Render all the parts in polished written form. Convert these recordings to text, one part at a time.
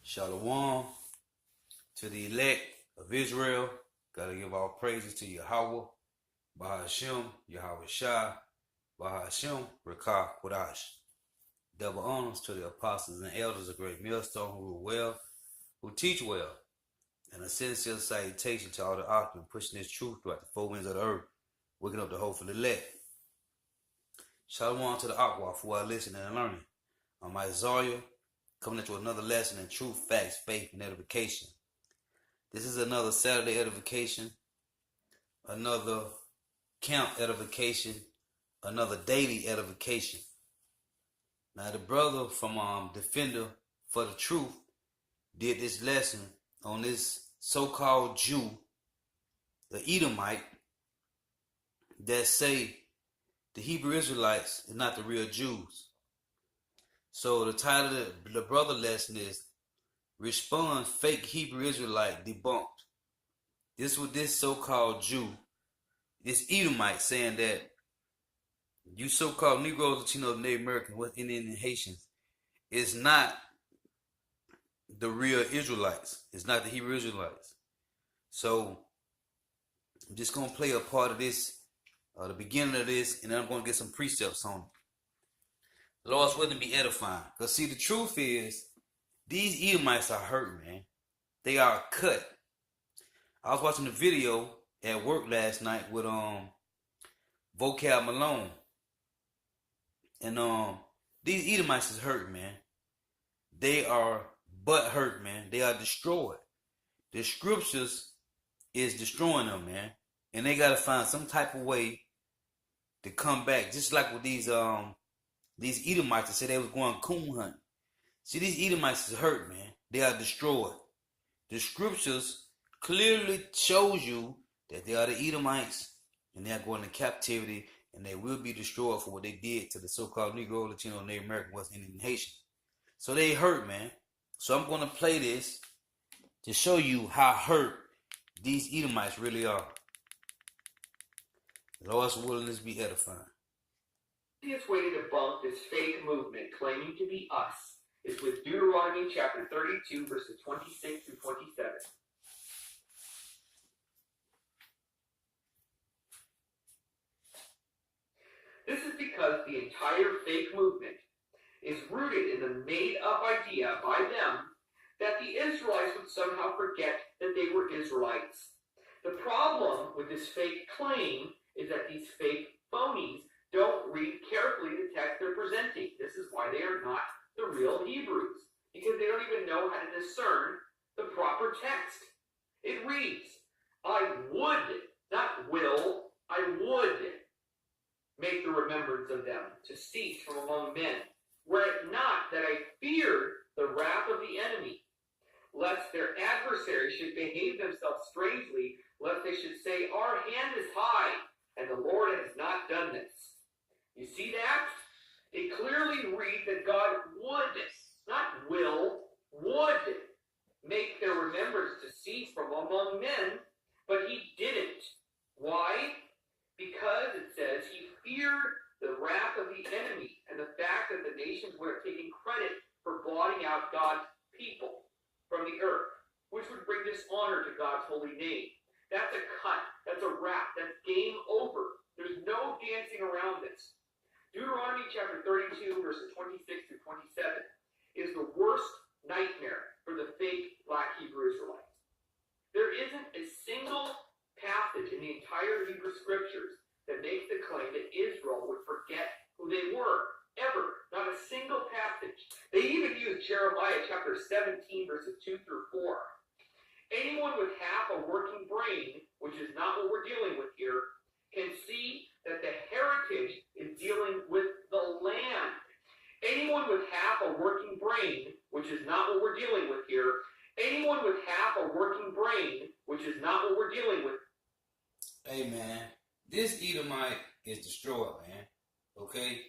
Shalom to the elect of Israel. Gotta give all praises to Yahawah, Bahasham, Yahawashi, Bahasham, Rawchaa, Qadash. Double honors to the apostles and elders of great millstone who rule well, who teach well, and a sincere salutation to all the occupants pushing this truth throughout the four winds of the earth, waking up the hopeful elect. Shalom to the Yahawah for our listening and learning. I'm Isaiah, coming at you with another lesson in truth, facts, faith, and edification. This is another Saturday edification, another camp edification, another daily edification. Now the brother from Defender for the Truth did this lesson on this so-called Jew, the Edomite, that say the Hebrew Israelites is not the real Jews. So the title of the brother lesson is Respond Fake Hebrew Israelite Debunked. This was this so-called Jew, this Edomite, saying that you so-called Negroes, Latinos, Native Americans, West Indian, and Haitians is not the real Israelites. It's not the Hebrew Israelites. So I'm just going to play a part of this, the beginning of this, and then I'm going to get some precepts on it. Lord's willing to be edifying. Because see, the truth is, these Edomites are hurt, man. They are cut. I was watching a video at work last night with Vocab Malone. And these Edomites is hurt, man. They are butt hurt, man. They are destroyed. The scriptures is destroying them, man. And they gotta find some type of way to come back. Just like with these Edomites that said they was going coon hunting. See, these Edomites is hurt, man. They are destroyed. The scriptures clearly shows you that they are the Edomites and they are going to captivity and they will be destroyed for what they did to the so-called Negro, Latino, Native American, West Indian, and Haitian. So they hurt, man. So I'm going to play this to show you how hurt these Edomites really are. Lord's willingness be edifying. The easiest way to debunk this fake movement claiming to be us is with Deuteronomy chapter 32, verses 26 through 27. This is because the entire fake movement is rooted in the made-up idea by them that the Israelites would somehow forget that they were Israelites. The problem with this fake claim is that these fake phonies don't read carefully the text they're presenting. This is why they are not the real Hebrews, because they don't even know how to discern the proper text. It reads, I would, not will, I would make the remembrance of them to cease from among men, were it not that I feared the wrath of the enemy, lest their adversaries should behave themselves strangely, lest they should say, our hand is high, and the Lord has not done this. You see that? It clearly reads that God would, not will, would make their remembrance to cease from among men, but he didn't. Why? Because it says he feared the wrath of the enemy and the fact that the nations were taking credit for blotting out God's people from the earth, which would bring dishonor to God's holy name. That's a cut. That's a wrap. That's game over. There's no dancing around this. Deuteronomy chapter 32, verses 26 through 27 is the worst nightmare for the fake black Hebrew Israelites. There isn't a single passage in the entire Hebrew scriptures that makes the claim that Israel would forget who they were, ever. Not a single passage. They even use Jeremiah chapter 17, verses 2 through 4. Anyone with half a working brain, which is not what we're dealing with here, can see that the heritage is dealing with the land. Anyone with half a working brain, which is not what we're dealing with here, anyone with half a working brain, which is not what we're dealing with. Hey, man, this Edomite is destroyed, man. Okay?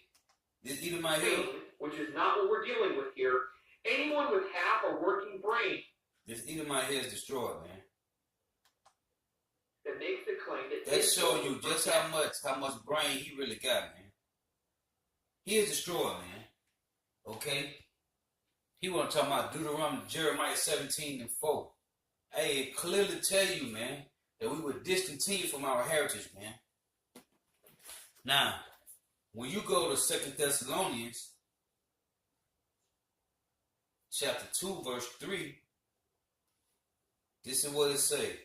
This Edomite here, which is not what we're dealing with here. Anyone with half a working brain. This Edomite here is destroyed, man. That makes the claim that that shows you just how much brain he really got, man. He is destroyed, man. Okay? He want to talk about Deuteronomy, Jeremiah 17:4. Hey, it clearly tell you, man, that we were discontinued from our heritage, man. Now, when you go to 2 Thessalonians chapter 2, verse 3, this is what it says.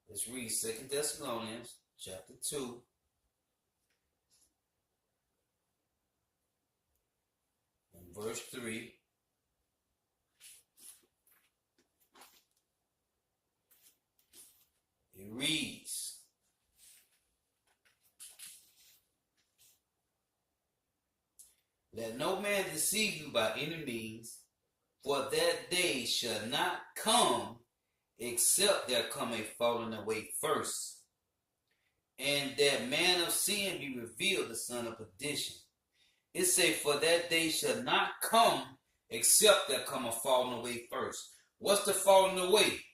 Let's read 2 Thessalonians chapter 2. And verse 3. It reads, let no man deceive you by any means, for that day shall not come except there come a falling away first, and that man of sin be revealed, the son of perdition. It say, for that day shall not come except there come a falling away first. What's the falling away?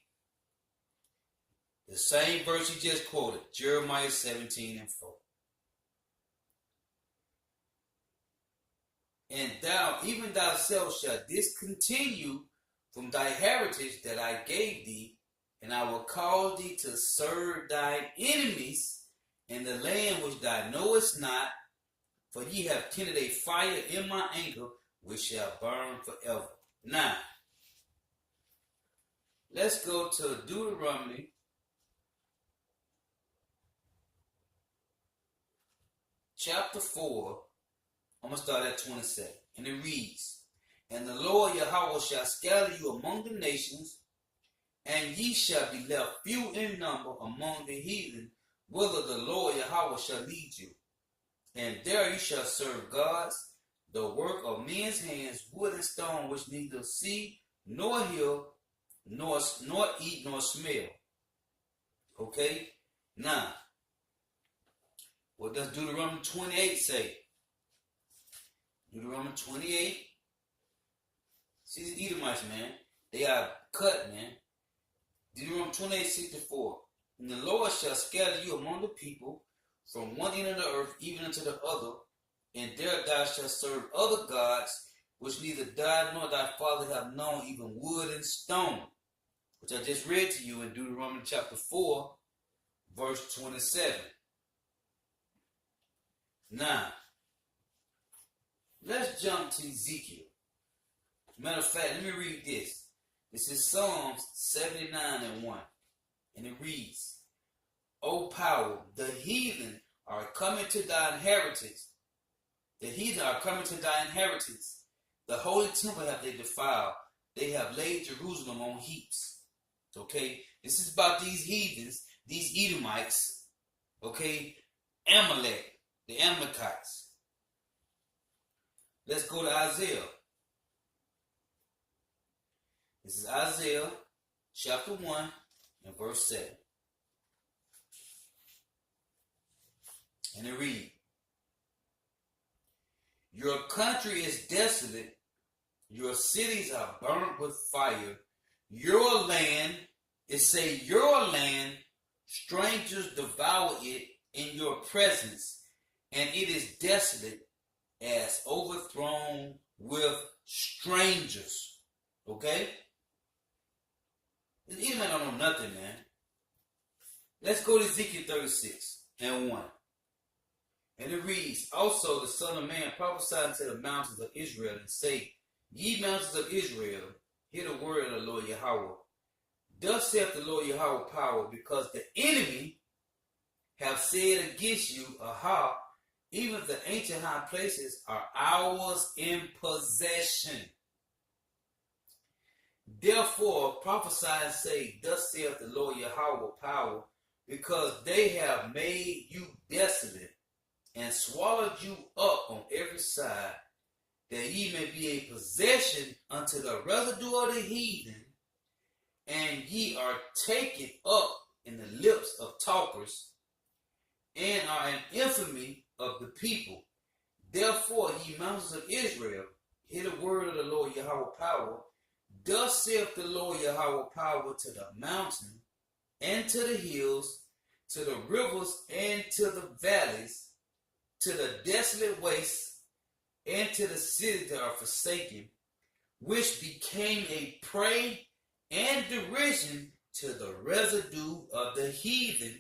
The same verse he just quoted, Jeremiah 17:4. And thou, even thyself, shalt discontinue from thy heritage that I gave thee, and I will cause thee to serve thine enemies in the land which thou knowest not, for ye have kindled a fire in my anger, which shall burn forever. Now, let's go to Deuteronomy chapter 4. I'm going to start at 27. And it reads, and the Lord Yahawah shall scatter you among the nations, and ye shall be left few in number among the heathen, whither the Lord Yahawah shall lead you. And there you shall serve gods, the work of men's hands, wood and stone, which neither see, nor hear, nor eat, nor smell. Okay? Now, what does Deuteronomy 28 say? Deuteronomy 28. See these Edomites, man. They are cut, man. Deuteronomy 28:64. And the Lord shall scatter you among the people from one end of the earth even unto the other, and there thou shalt serve other gods, which neither thou nor thy father have known, even wood and stone, which I just read to you in Deuteronomy chapter 4, verse 27. Now, let's jump to Ezekiel. Matter of fact, let me read this. This is Psalms 79:1. And it reads, O power, the heathen are coming to thy inheritance. The heathen are coming to thy inheritance. The holy temple have they defiled. They have laid Jerusalem on heaps. Okay? This is about these heathens, these Edomites. Okay? Amalek, the Amalekites. Let's go to Isaiah. This is Isaiah chapter 1 and verse 7. And it reads, your country is desolate, your cities are burnt with fire, your land, your land, strangers devour it in your presence, and it is desolate as overthrown with strangers. Okay? This Edomite don't know nothing, man. Let's go to Ezekiel 36:1. And it reads, also the Son of Man prophesied unto the mountains of Israel, and say, ye mountains of Israel, hear the word of the Lord Yahawah. Thus saith the Lord Yahawah power, because the enemy have said against you, aha, even the ancient high places are ours in possession. Therefore prophesy and say, thus saith the Lord Yahawah power, because they have made you desolate, and swallowed you up on every side, that ye may be a possession unto the residue of the heathen, and ye are taken up in the lips of talkers, and are an infamy of the people. Therefore, ye mountains of Israel, hear the word of the Lord Yahawah power. Thus saith the Lord Yahawah power to the mountain, and to the hills, to the rivers, and to the valleys, to the desolate waste, and to the cities that are forsaken, which became a prey and derision to the residue of the heathen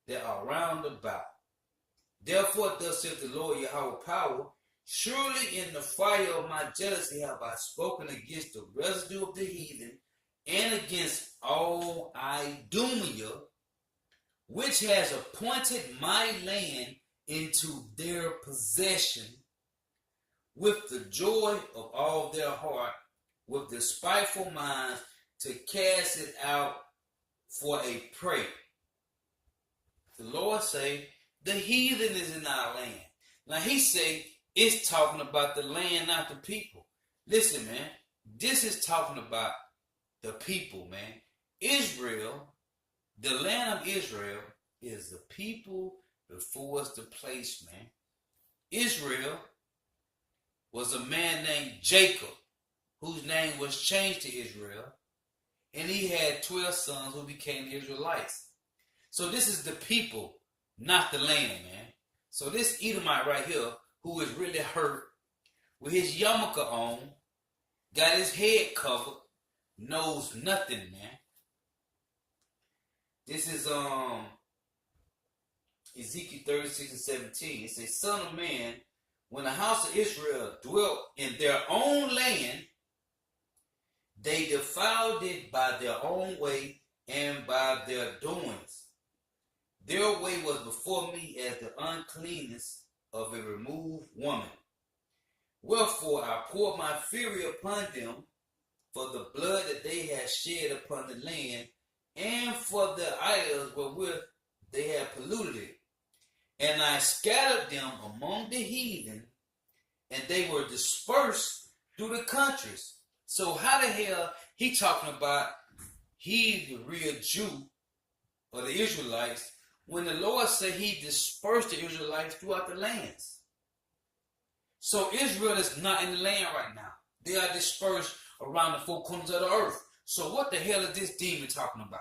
that are round about. Therefore, thus saith the Lord Yahawah power, surely in the fire of my jealousy have I spoken against the residue of the heathen, and against all Idumea, which has appointed my land into their possession, with the joy of all their heart, with the spiteful minds, to cast it out for a prey. The Lord say, the heathen is in our land. Now he say, it's talking about the land, not the people. Listen, man, this is talking about the people, man. Israel, the land of Israel, is the people before it's the place, man. Israel was a man named Jacob, whose name was changed to Israel, and he had 12 sons who became Israelites. So this is the people, not the land, man. So this Edomite right here, who is really hurt, with his yarmulke on, got his head covered, knows nothing, man. This is Ezekiel 36 and 17. It says, Son of man, when the house of Israel dwelt in their own land, they defiled it by their own way and by their doings. Their way was before me as the uncleanness of a removed woman. Wherefore I poured my fury upon them for the blood that they had shed upon the land, and for the idols wherewith they had polluted it. And I scattered them among the heathen, and they were dispersed through the countries. So how the hell he talking about he the real Jew, or the Israelites, when the Lord said he dispersed the Israelites throughout the lands? So Israel is not in the land right now. They are dispersed around the four corners of the earth. So what the hell is this demon talking about?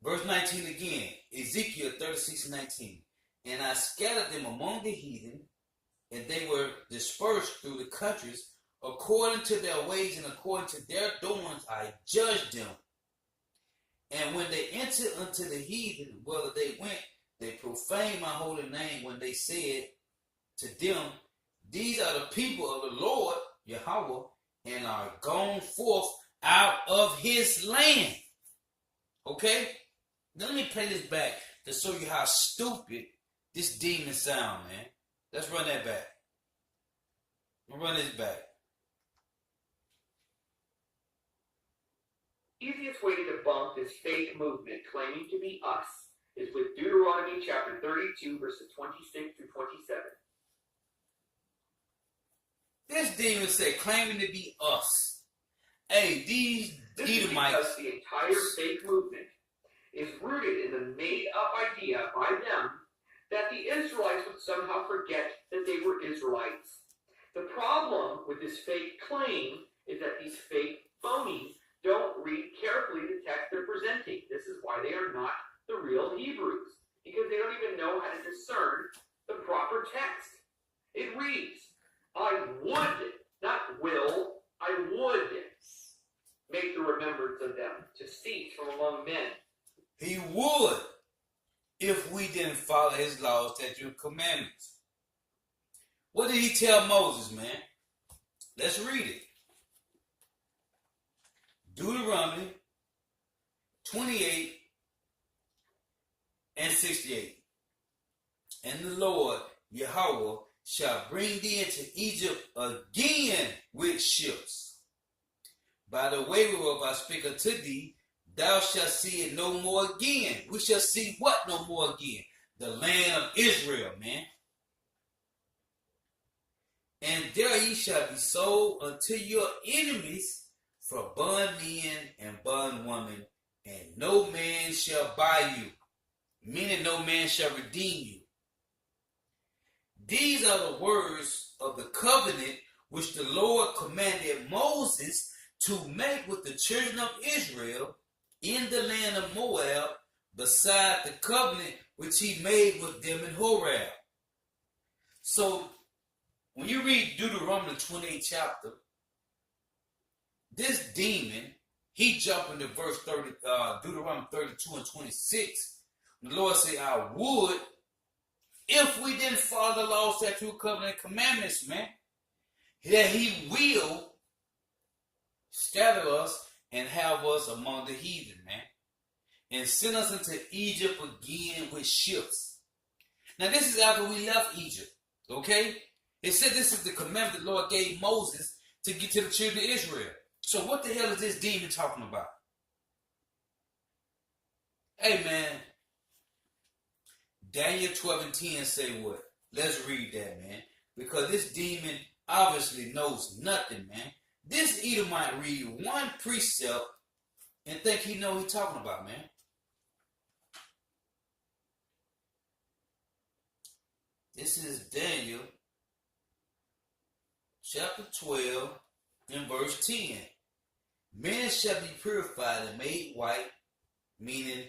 Verse 19 again, Ezekiel 36 and 19. And I scattered them among the heathen, and they were dispersed through the countries. According to their ways and according to their doings, I judged them. And when they entered unto the heathen, whether they went, they profaned my holy name when they said to them, these are the people of the Lord, Yahawah, and are gone forth out of his land. Okay? Now let me play this back to show you how stupid this demon sound, man. Let's run that back. I'm gonna run this back. Easiest way to debunk this fake movement claiming to be us is with Deuteronomy chapter 32, verses 26 through 27. This demon said, claiming to be us. Hey, these Edomites. Because the entire fake movement is rooted in the made-up idea by them that the Israelites would somehow forget that they were Israelites. The problem with this fake claim is that these fake phonies don't read carefully the text they're presenting. This is why they are not the real Hebrews, because they don't even know how to discern the proper text. It reads, I would, not will, I would make the remembrance of them to cease from among men. He would, if we didn't follow his laws, statutes, and commandments. What did he tell Moses, man? Let's read it. Deuteronomy 28 and 68. And the Lord, Yahawah, shall bring thee into Egypt again with ships. By the way whereof I speak unto thee, thou shalt see it no more again. We shall see what no more again? The land of Israel, man. And there ye shall be sold unto your enemies for bondmen and bondwomen, and no man shall buy you, meaning no man shall redeem you. These are the words of the covenant which the Lord commanded Moses to make with the children of Israel in the land of Moab beside the covenant which he made with them in Horeb. So, when you read Deuteronomy 28th chapter, this demon, he jumped into verse 30, Deuteronomy 32 and 26. The Lord said, I would, if we didn't follow the law, statute, covenant, commandments, man, that he will scatter us and have us among the heathen, man, and send us into Egypt again with ships. Now, this is after we left Egypt, okay? It said this is the commandment the Lord gave Moses to get to the children of Israel. So what the hell is this demon talking about? Hey, man, Daniel 12 and 10 say what? Let's read that, man. Because this demon obviously knows nothing, man. This Edomite read one precept and think he know what he's talking about, man. This is Daniel chapter 12 and verse 10. Men shall be purified and made white, meaning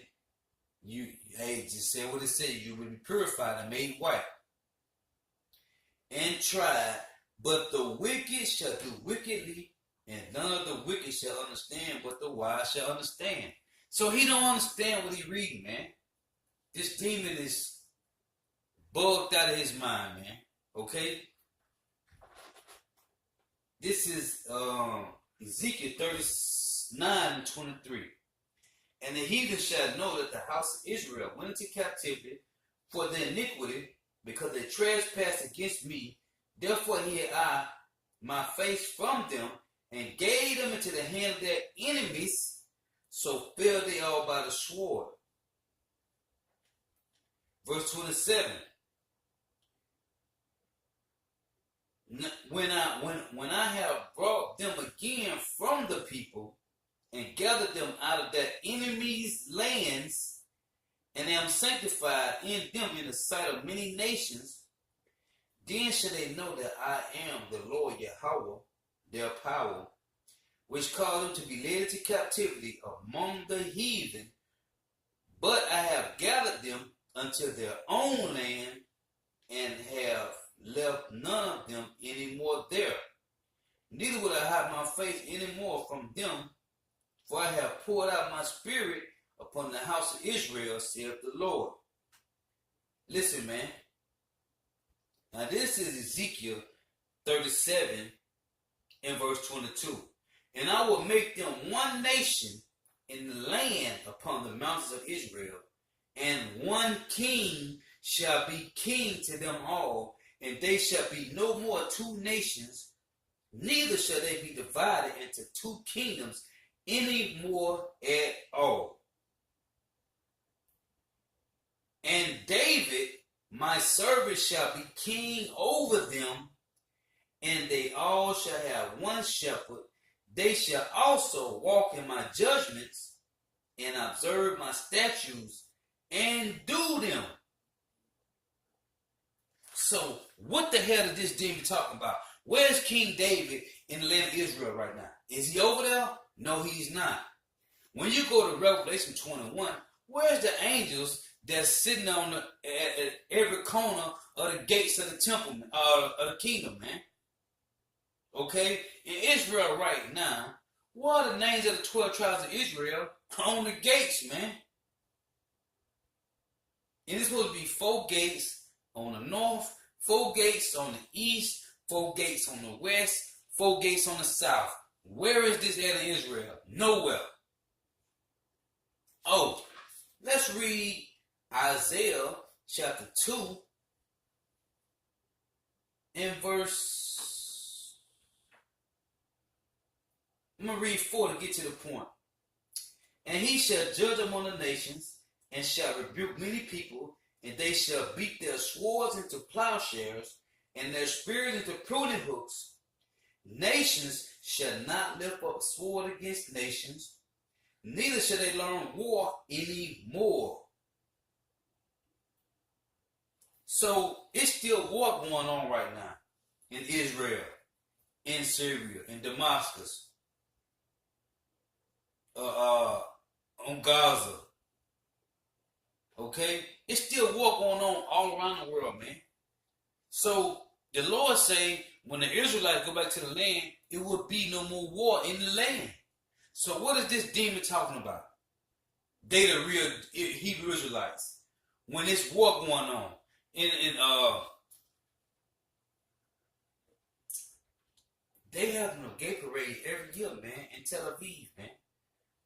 just say what it says, you will be purified and made white, and tried, but the wicked shall do wickedly, and none of the wicked shall understand, but the wise shall understand. So he don't understand what he reading, man. This demon is bugged out of his mind, man. Okay? This is Ezekiel 39 and 23. And the heathen shall know that the house of Israel went into captivity for their iniquity, because they trespassed against me. Therefore hid I my face from them, and gave them into the hand of their enemies. So fell they all by the sword. Verse 27. When I have brought them again from the people, and gathered them out of their enemies' lands, and am sanctified in them in the sight of many nations, then shall they know that I am the Lord Yahawah, their power, which caused them to be led into captivity among the heathen. But I have gathered them unto their own land, and have left none of them any more there. Neither will I hide my face any more from them, for I have poured out my spirit upon the house of Israel, saith the Lord. Listen, man. Now this is Ezekiel 37 and verse 22. And I will make them one nation in the land upon the mountains of Israel, and one king shall be king to them all, and they shall be no more two nations, neither shall they be divided into two kingdoms any more at all. And David, my servant, shall be king over them, and they all shall have one shepherd. They shall also walk in my judgments, and observe my statutes, and do them. So, what the hell is this demon talking about? Where's King David in the land of Israel right now? Is he over there? No, he's not. When you go to Revelation 21, where's the angels that's sitting on at every corner of the gates of the temple, of the kingdom, man? Okay? In Israel right now, what are the names of the 12 tribes of Israel on the gates, man? And it's supposed to be 4 gates on the north, 4 gates on the east, 4 gates on the west, 4 gates on the south. Where is this at in Israel? Nowhere. Oh, let's read Isaiah chapter 2 and verse, I'm going to read 4 to get to the point. And he shall judge among the nations, and shall rebuke many people, and they shall beat their swords into plowshares, and their spears into pruning hooks. Nations shall not lift up sword against nations, neither shall they learn war any more. So it's still war going on right now in Israel, in Syria, in Damascus, on Gaza. Okay? It's still war going on all around the world, man. So the Lord say when the Israelites go back to the land, it will be no more war in the land. So what is this demon talking about? They the real Hebrew Israelites. When this war going on. They have a gay parade every year, man, in Tel Aviv, man.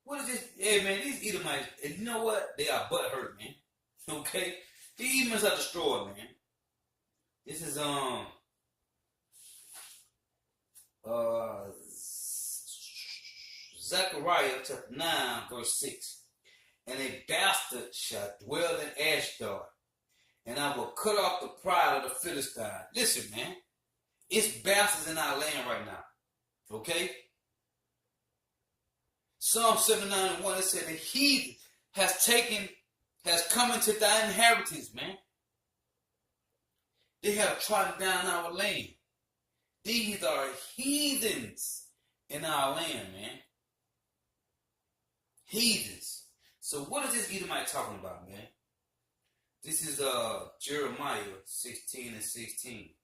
What is this? Hey, man, these Edomites, and you know what? They are butthurt, man. Okay? These Edomites are destroyed, man. This is, Zechariah chapter 9, verse 6. And a bastard shall dwell in Ashdod, and I will cut off the pride of the Philistines. Listen, man. It's bastards in our land right now. Okay? Psalm 79:1, it said the heathen has come into thy inheritance, man. They have trodden down our land. These are heathens in our land, man. Heathens. So what is this Edomite talking about, man? This is Jeremiah 16:16.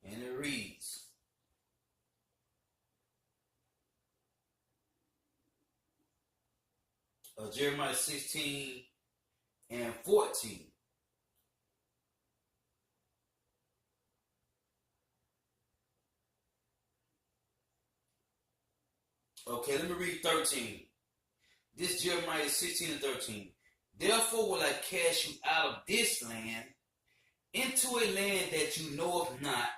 And it reads, Jeremiah 16:14. Okay, let me read 13. This Jeremiah 16:13. Therefore will I cast you out of this land into a land that you know of not,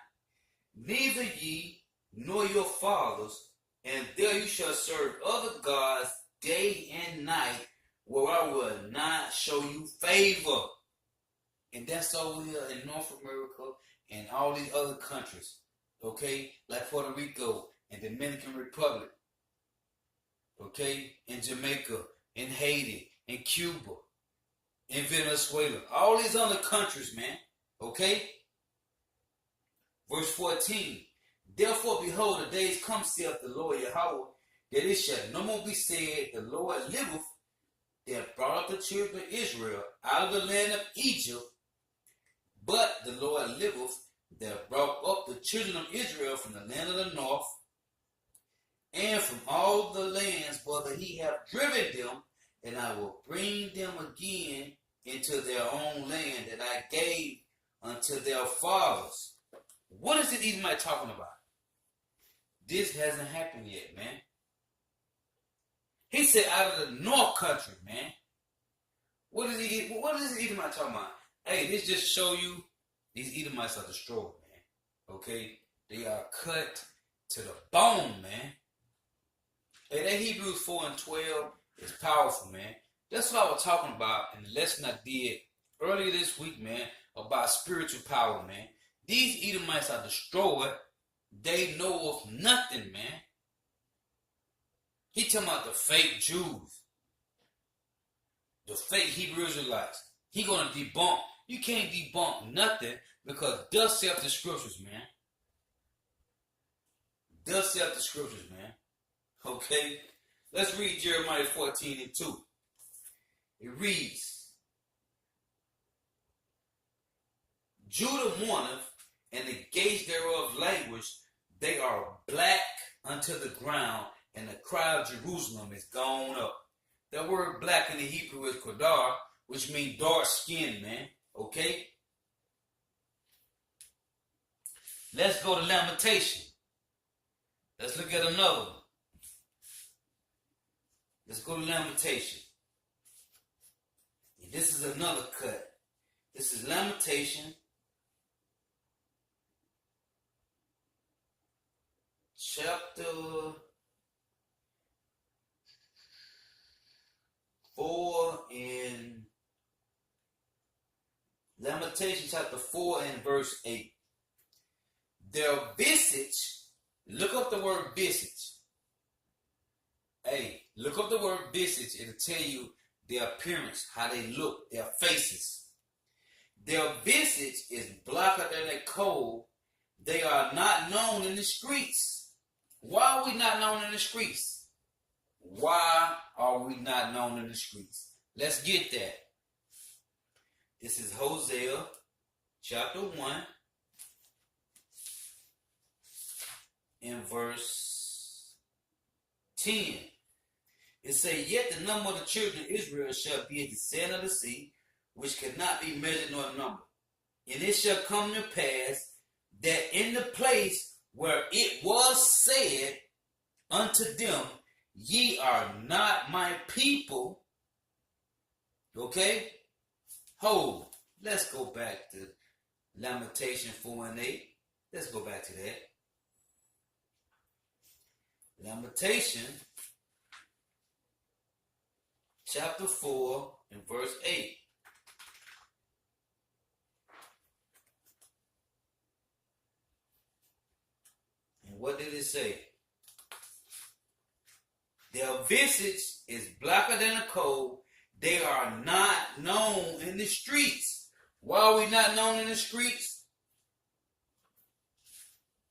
neither ye nor your fathers, and there you shall serve other gods day and night, where I will not show you favor. And that's over here in North America and all these other countries, okay, like Puerto Rico and Dominican Republic, okay, in Jamaica, in Haiti, in Cuba, in Venezuela, all these other countries, man, okay? Verse 14, therefore, behold, the days come, saith the Lord Yahawah, that it shall no more be said, the Lord liveth, that brought up the children of Israel out of the land of Egypt, but the Lord liveth, that brought up the children of Israel from the land of the north, and from all the lands whither he hath driven them, and I will bring them again into their own land that I gave unto their fathers. What is it Edomite talking about? This hasn't happened yet, man. He said out of the north country, man. What is Edomite talking about? Hey, this just show you these Edomites are destroyed, man. Okay? They are cut to the bone, man. Hey, that Hebrews 4:12 is powerful, man. That's what I was talking about in the lesson I did earlier this week, man, about spiritual power, man. These Edomites are destroyed. They know of nothing, man. He talking about the fake Jews, the fake Hebrew Israelites. He gonna debunk. You can't debunk nothing because thus saith the scriptures, man. Thus saith the scriptures, man. Okay? Let's read Jeremiah 14:2. It reads, Judah mourneth, and the gates thereof languish. They are black unto the ground, and the cry of Jerusalem is gone up. That word black in the Hebrew is Qadash, which means dark skin, man. Okay? Let's go to Lamentation. Let's look at another one. Let's go to Lamentation. And this is another cut. This is Lamentation chapter 4 and Lamentation chapter 4 and verse 8. Their visage, look up the word visage. Hey, look up the word visage. It'll tell you their appearance, how they look, their faces. Their visage is blacker than a coal. They are not known in the streets. Why are we not known in the streets? Why are we not known in the streets? Let's get that. This is Hosea chapter 1 and verse 10. It says, yet the number of the children of Israel shall be as the sand of the sea, which cannot be measured nor numbered. And it shall come to pass that in the place where it was said unto them, ye are not my people. Okay? Hold. Let's go back to Lamentation 4 and 8. Let's go back to that. Lamentation chapter 4 and verse 8. And what did it say? Their visage is blacker than a coal. They are not known in the streets. Why are we not known in the streets?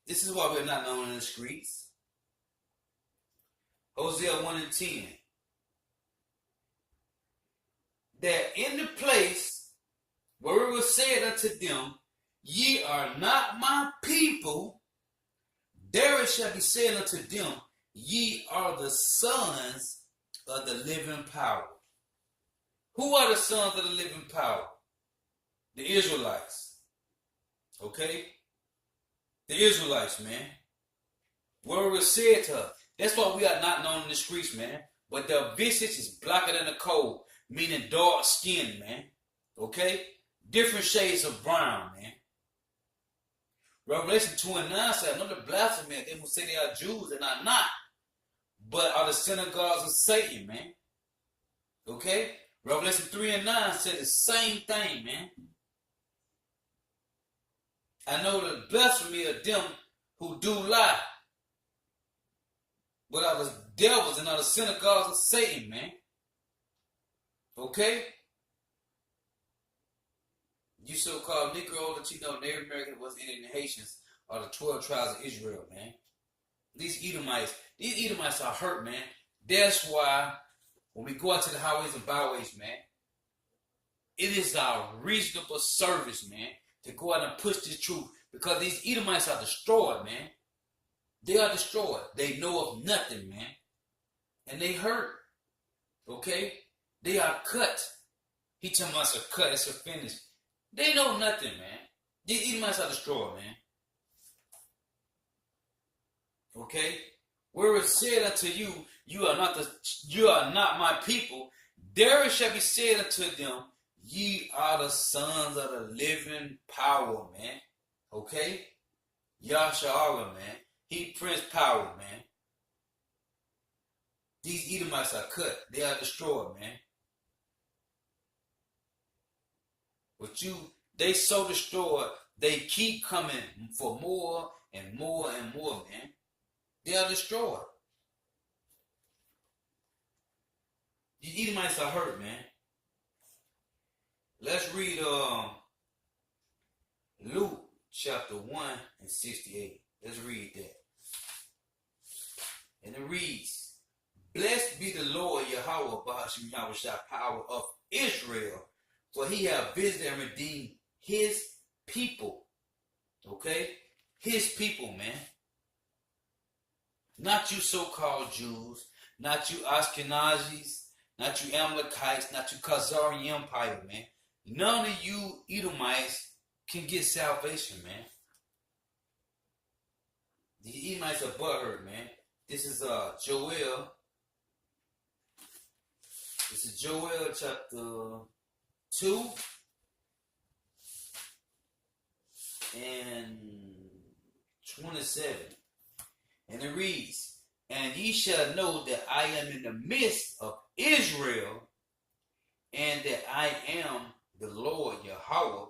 This is why we're not known in the streets. Hosea 1 and 10. That in the place where it was said unto them, ye are not my people, there it shall be said unto them, ye are the sons of the living power. Who are the sons of the living power? The Israelites. Okay? The Israelites, man. Where it was said to us. That's why we are not known in the streets, man. But their visage is blacker than a coal, meaning dark skin, man. Okay? Different shades of brown, man. Revelation 2 and 9 said, another blasphemy, they will say they are Jews and are not, but are the synagogues of Satan, man. Okay? Revelation 3 and 9 said the same thing, man. I know the blasphemy of them who do lie, but are the devils and are the synagogues of Satan, man. Okay? You so-called Negro, that you know Native American was Indian and Haitians are the 12 tribes of Israel, man. These Edomites are hurt, man. That's why when we go out to the highways and byways, man, it is our reasonable service, man, to go out and push this truth. Because these Edomites are destroyed, man. They are destroyed. They know of nothing, man. And they hurt. Okay? They are cut. He telling us a cut, it's a finish. They know nothing, man. These Edomites are destroyed, man. Okay? Where it said unto you, you are not my people, there it shall be said unto them, ye are the sons of the living power, man. Okay? Yahawah, man. He Prince Power, man. These Edomites are cut. They are destroyed, man. But they so destroyed, they keep coming for more and more and more, man. They are destroyed. These Edomites are hurt, man. Let's read Luke chapter 1 and 68. Let's read that. And it reads, blessed be the Lord Yahawah, Bahasham, Yahawashi, power of Israel, for he hath visited and redeemed his people. Okay? His people, man. Not you so-called Jews, not you Ashkenazis, not you Amalekites, not you Khazarian Empire, man. None of you Edomites can get salvation, man. The Edomites are butthurt, man. This is Joel. This is Joel chapter 2 and 27. And it reads, and ye shall know that I am in the midst of Israel, and that I am the Lord Yahawah,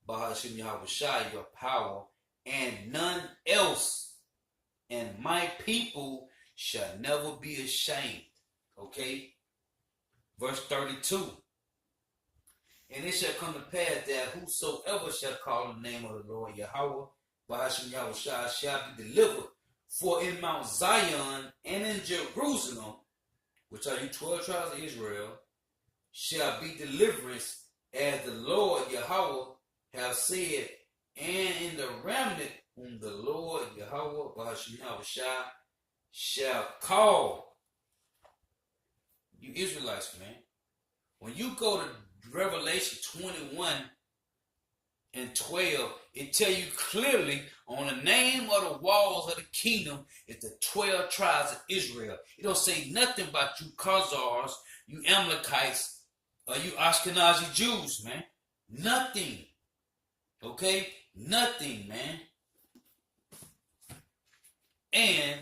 Bahasham Yahawashi, your power, and none else, and my people shall never be ashamed. Okay? Verse 32. And it shall come to pass that whosoever shall call the name of the Lord Yahawah, Bahasham Yahawashi, shall be delivered. For in Mount Zion and in Jerusalem, which are you 12 tribes of Israel, shall be deliverance, as the Lord Yahawah have said, and in the remnant whom the Lord Yahawah Bahasham shall call. You Israelites, man. When you go to Revelation 21 and 12, it tell you clearly on the name of the walls of the kingdom is the 12 tribes of Israel. It don't say nothing about you Khazars, you Amalekites, or you Ashkenazi Jews, man. Nothing. Okay? Nothing, man. And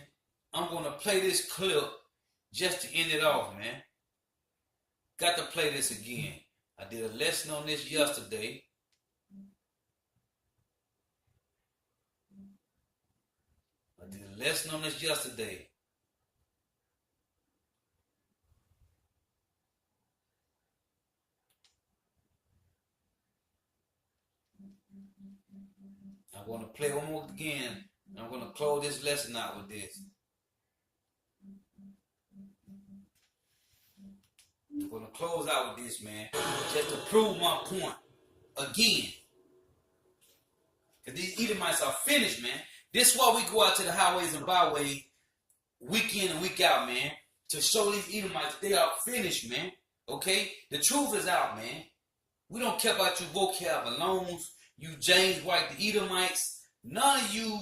I'm going to play this clip just to end it off, man. Got to play this again. I did a lesson on this yesterday. I'm going to play one more again. I'm going to close this lesson out with this. I'm going to close out with this, man, just to prove my point again. Because these Edomites are finished, man. This is why we go out to the highways and byways week in and week out, man, to show these Edomites they are finished, man. Okay? The truth is out, man. We don't care about you vocab alones, you James White, the Edomites. None of you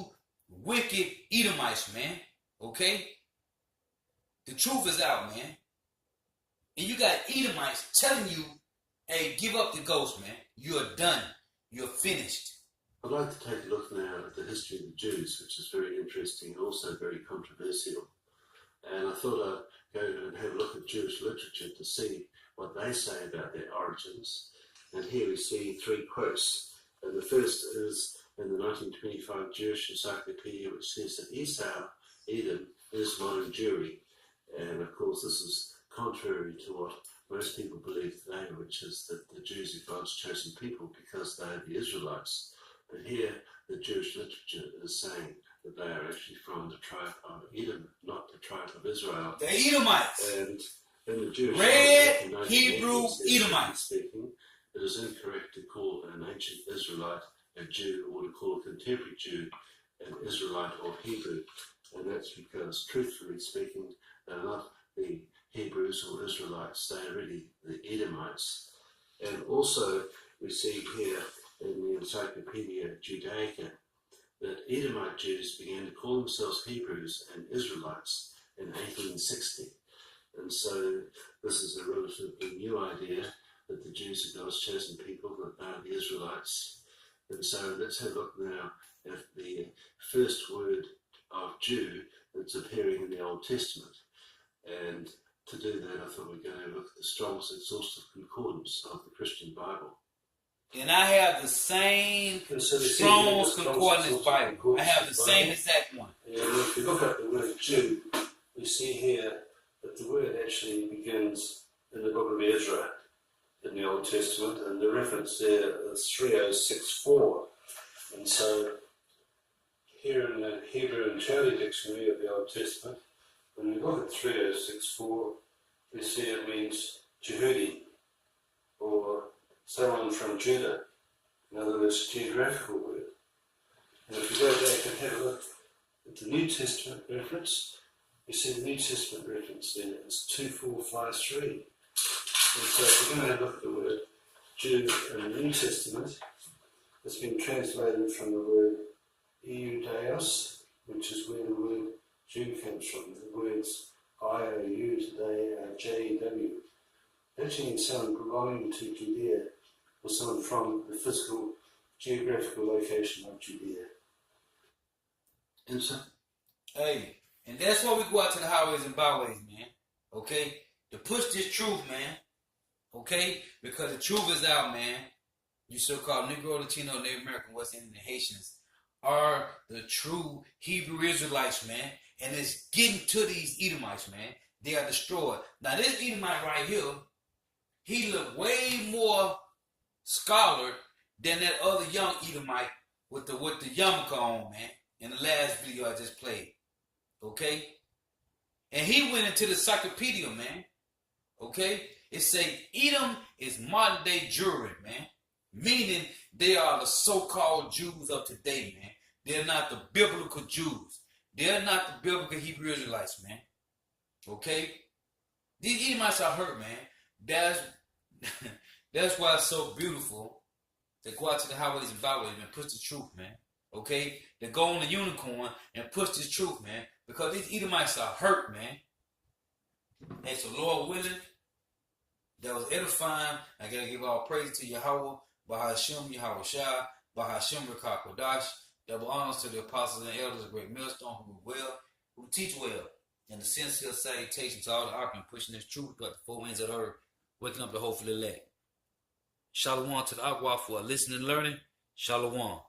wicked Edomites, man. Okay? The truth is out, man. And you got Edomites telling you, hey, give up the ghost, man. You're done. You're finished. I'd like to take a look now at the history of the Jews, which is very interesting and also very controversial. And I thought I'd go and have a look at Jewish literature to see what they say about their origins. And here we see 3 quotes. And the first is in the 1925 Jewish Encyclopedia, which says that Esau, Edom, is modern Jewry. And of course this is contrary to what most people believe today, which is that the Jews are God's chosen people because they are the Israelites. But here the Jewish literature is saying that they are actually from the tribe of Edom, not the tribe of Israel. The Edomites. And in the Jewish Red Hebrew Edomites. Speaking, it is incorrect to call an ancient Israelite a Jew or to call a contemporary Jew an Israelite or Hebrew. And that's because, truthfully speaking, they're not the Hebrews or Israelites, they are really the Edomites. And also we see here in the Encyclopedia Judaica that Edomite Jews began to call themselves Hebrews and Israelites in 1860. And so this is a relatively new idea that the Jews are God's chosen people, that they are the Israelites. And so let's have a look now at the first word of Jew that's appearing in the Old Testament. And to do that, I thought we'd go and look at the Strong's Exhaustive Concordance of the Christian Bible. And I have the same Strong's Concordance Bible. I have the same exact one. And if you look at the word Jew, we see here that the word actually begins in the book of Ezra in the Old Testament, and the reference there is 3064. And so here in the Hebrew and Chaldee Dictionary of the Old Testament, when we look at 3064, we see it means Jehudi, or someone from Judah. In other words, a geographical word. And if we go back and have a look at the New Testament reference, we see the New Testament reference there is 2453. And so if we're going to have a look at the word Jew in the New Testament, it's been translated from the word Iudaeos, which is where the word Jew comes from. The words I-O-U today are J-E-W. Actually means someone belonging to Judea, or someone from the physical, geographical location of Judea. And so, hey, and that's why we go out to the highways and byways, man. Okay? To push this truth, man. Okay? Because the truth is out, man. You so-called Negro, Latino, Native American, West Indian, and Haitians are the true Hebrew Israelites, man. And it's getting to these Edomites, man. They are destroyed. Now, this Edomite right here, he looked way more scholar than that other young Edomite with the yarmulke on, man, in the last video I just played. Okay? And he went into the encyclopedia, man. Okay? It say Edom is modern day Jewry, man. Meaning they are the so-called Jews of today, man. They're not the biblical Jews. They're not the biblical Hebrew Israelites, man. Okay? These Edomites are hurt, man. That's why it's so beautiful to go out to the highways and byways and push the truth, man. Okay? To go on the unicorn and push this truth, man. Because these Edomites are hurt, man. And so, Lord willing, that was edifying. I gotta give all praise to Yahawah, Bahasham, Yahawashi, Bahasham, Qadash. Double honors to the apostles and elders of great millstone who teach well. And the sincere salutation to all the archon pushing this truth throughout the four winds of the earth, waking up the hopeful elect. Shalom to the Yahawah for listening and learning. Shalom.